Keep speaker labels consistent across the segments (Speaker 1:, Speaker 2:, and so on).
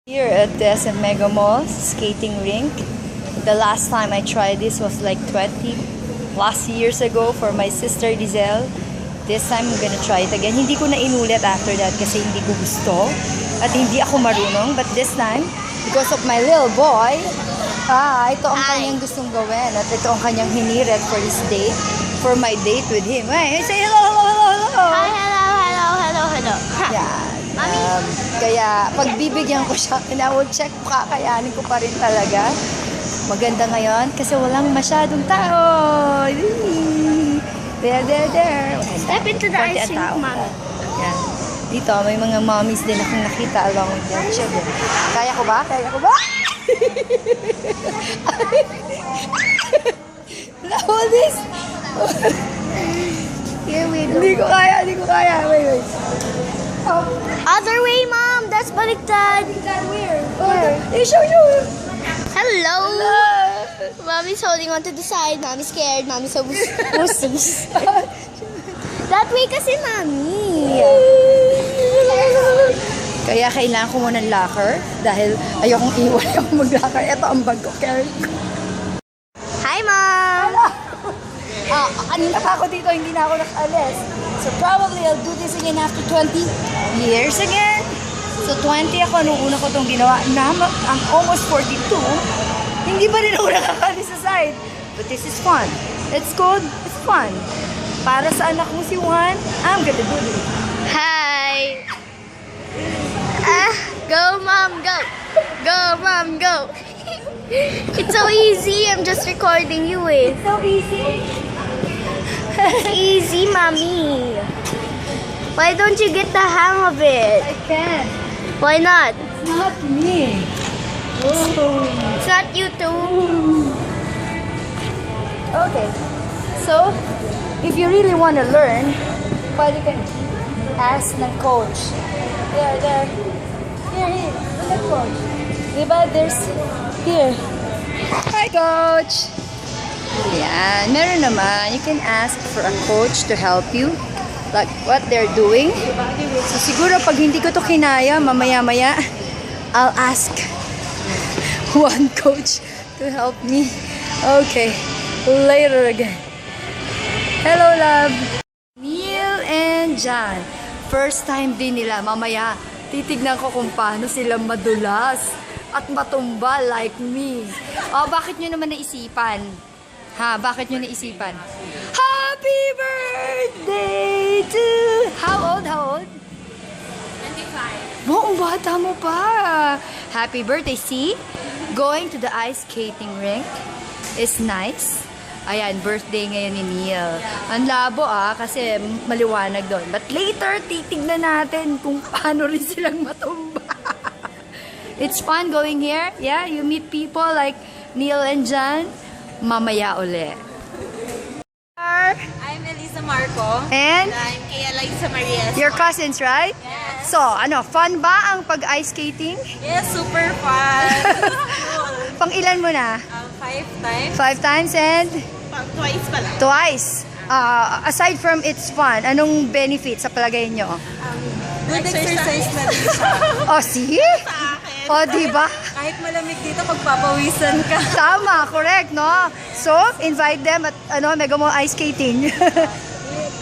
Speaker 1: Here at the SM Mega Mall skating rink. The last time I tried this was like 20 plus years ago for my sister Dizel. This time I'm gonna try it again. Hindi ko na inulit after that kasi hindi ko gusto at hindi ako marunong. But this time, because of my little boy, ito ang kanyang gustong gawin at ito ang kanyang hinirit for this date, for my date with him. Hey, say hello, hello, hello, hello!
Speaker 2: Hi, hello.
Speaker 1: Yeah. Kaya pagbibigyan ko siya, I will check kung kakayanin ko pa rin talaga. Maganda ngayon kasi walang masyadong tao. There.
Speaker 2: Step into the ice rink, Mommy.
Speaker 1: Yan. Dito, may mga mommies din akong nakita along with their children. Kaya ko ba? Hold this!
Speaker 2: Here we go.
Speaker 1: Hindi ko kaya. Wait. Oh.
Speaker 2: Other way, Mom. That's baliktad.
Speaker 1: Weird. Show.
Speaker 2: Hello. Mommy's holding on to the side. Mommy's scared. Mommy's so pussies. That way kasi, Mommy.
Speaker 1: Kaya kailangan ko muna ng locker dahil ayokong iwan ako mag-locker. Ito ang bag ko. Carry ko.
Speaker 2: Hi, Mom.
Speaker 1: Kanina pa ako dito, hindi na ako nakalis. So probably I'll do this again after 20 years again. So 20 ako nung una ko itong ginawa. I'm almost 42. Hindi pa rin ako nakakalis sa side. But this is fun. It's good. It's fun. Para sa anak mo si Juan, I'm gonna do this.
Speaker 2: Hi. Go, Mom, go. Go, Mom, go. It's so easy. I'm just recording you with.
Speaker 1: So easy.
Speaker 2: It's easy, Mommy. Why don't you get the hang of it?
Speaker 1: I can't.
Speaker 2: Why not?
Speaker 1: It's not me. Oh.
Speaker 2: It's not you too.
Speaker 1: Okay. So, if you really want to learn, you can ask ng coach. There. Here. Look at coach. Diba? There's here. Hi, coach. Yeah, meron naman. You can ask for a coach to help you. Like what they're doing. So, siguro pag hindi ko to kinaya, mamaya-maya, I'll ask one coach to help me. Okay. Later again. Hello, love. Neil and John. First time din nila. Mamaya, titignan ko kung paano sila madulas at matumba like me. Oh, bakit nyo naman naisipan? Bakit nyo naisipan? Happy birthday to... How old? 25. Ang bata mo pa. Happy birthday. See? Going to the ice skating rink is nice. Ayan, birthday ngayon ni Neil. Ang labo kasi maliwanag doon. But later, titignan natin kung paano rin silang matumba. It's fun going here. Yeah, you meet people like Neil and John. Mamaya uli.
Speaker 3: I'm Elisa Marco.
Speaker 1: And
Speaker 3: I'm Kaya Liza Marias.
Speaker 1: your cousins, right?
Speaker 3: Yes.
Speaker 1: So, fun ba ang pag-ice skating?
Speaker 3: Yes, super fun.
Speaker 1: Pang ilan mo na?
Speaker 3: 5 times.
Speaker 1: 5 times and?
Speaker 3: Twice pala.
Speaker 1: Twice. Aside from it's fun, anong benefit sa palagay nyo?
Speaker 3: Good exercise na din siya.
Speaker 1: Oh, see?
Speaker 3: Sa akin.
Speaker 1: Oh, diba?
Speaker 3: Kahit malamig dito, magpapawisan ka.
Speaker 1: Tama, correct, no? So, invite them at Mega Mall Ice Skating.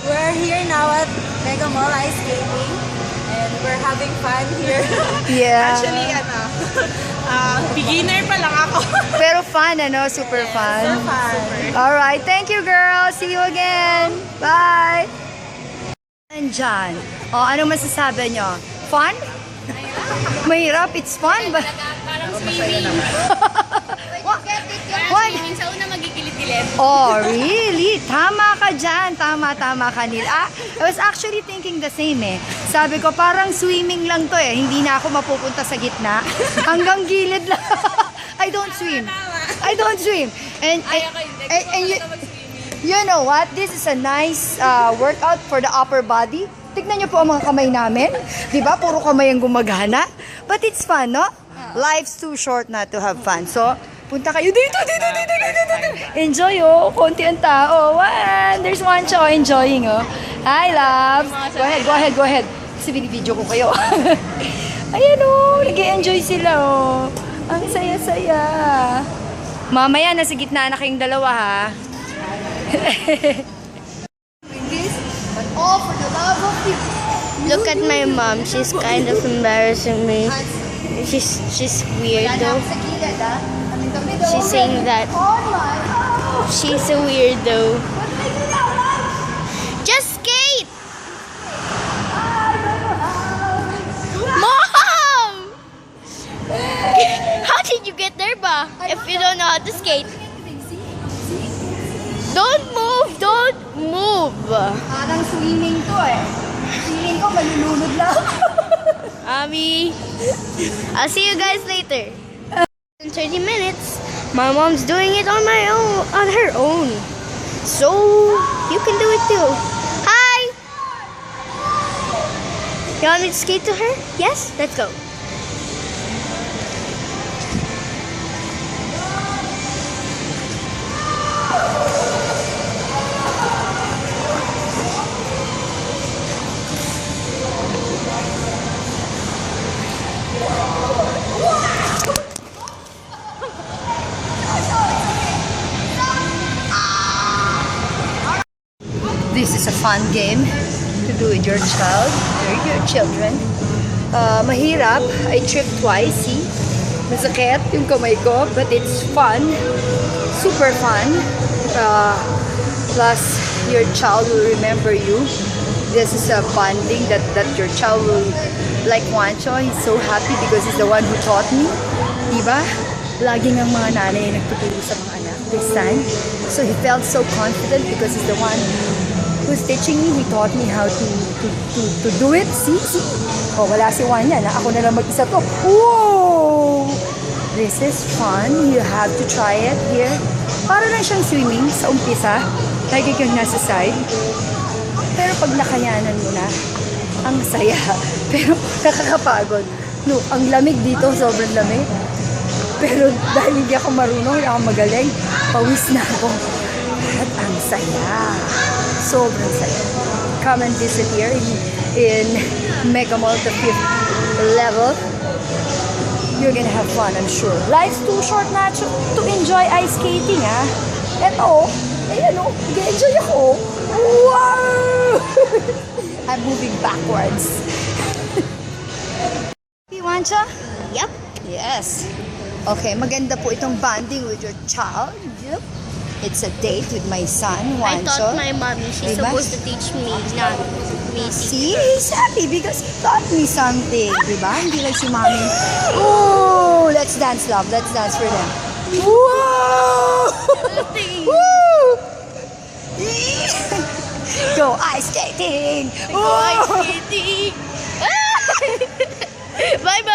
Speaker 3: We're here now at Mega Mall Ice Skating. And we're having fun here.
Speaker 1: Yeah.
Speaker 3: Actually, beginner pa lang ako.
Speaker 1: Pero fun, Super fun.
Speaker 3: So fun.
Speaker 1: Alright, thank you, girls. See you again. Bye. And John, ano masasabi nyo? Fun? Mahirap? It's fun, but...
Speaker 4: Parang swimming.
Speaker 1: What?
Speaker 4: Swimming sa una magigilid-gilid.
Speaker 1: Oh, really? Tama ka dyan. Tama ka, Neil. I was actually thinking the same Sabi ko, parang swimming lang to Hindi na ako mapupunta sa gitna. Hanggang gilid lang. I don't swim. And you know what? This is a nice workout for the upper body. Tignan niyo po ang mga kamay namin. Diba? Puro kamay ang gumagana. But it's fun, no? Life's too short not to have fun. So, punta kayo dito. Enjoy, konti ang tao. There's one show enjoying, Hi, love. Go ahead. Kasi binibidyo ko kayo. Ayan o, nag-enjoy sila o. Ang saya-saya. Mamaya, nasa gitna na kayong dalawa ha. But all for the love of you.
Speaker 2: Look at my mom. She's kind of embarrassing me. She's weird though. She's saying that she's a weirdo. Just skate! Mom! How did you get there ba? If you don't know how to skate. Don't move! Don't move!
Speaker 1: Parang swimming to eh. Feeling ko malulunod lang.
Speaker 2: Ami, I'll see you guys later. In 30 minutes, my mom's doing it on her own. So you can do it too. Hi. You want me to skate to her? Yes. Let's go.
Speaker 1: This is a fun game to do with your child or your children. Mahirap. I tripped twice, see? Masakit yung kamay ko, but it's fun. Super fun. Plus, your child will remember you. This is a bonding that your child will like Juancho. He's so happy because he's the one who taught me. Diba? Laging ang mga nanay nagtuturo sa mga anak this time. So he felt so confident because he's the one who's teaching me. He taught me how to do it. See? Oh, wala si Juan yan. Ako na lang mag-isa to. Whoa! This is fun. You have to try it here. Para lang siyang swimming sa umpisa. Lagi kang nasa side. Pero pag nakayanan mo na, ang saya. Pero nakakapagod. No, ang lamig dito, sobrang lamig. Pero dahil hindi ako marunong, hindi ako magaling, pawis na ako. At ang saya. Sobrang saya. Come and visit here in Mega Mall, the 5th level. You're gonna have fun, I'm sure. Life's too short na to enjoy ice skating, ha? Eto, ayan o, nag-enjoy ako. Wow! I'm moving backwards. You want siya?
Speaker 2: Yep.
Speaker 1: Yes. Okay, maganda po itong bonding with your child. Yep. It's a date with my son,
Speaker 2: I
Speaker 1: Juancho.
Speaker 2: taught my mommy. She's
Speaker 1: Diba?
Speaker 2: supposed to teach me, not me.
Speaker 1: See, he's happy because he taught me something. Diba? Hindi like si mommy. Oh, let's dance, love. Let's dance for them. Whoa! Woo! Go ice skating!
Speaker 2: Go ice skating! Bye-bye!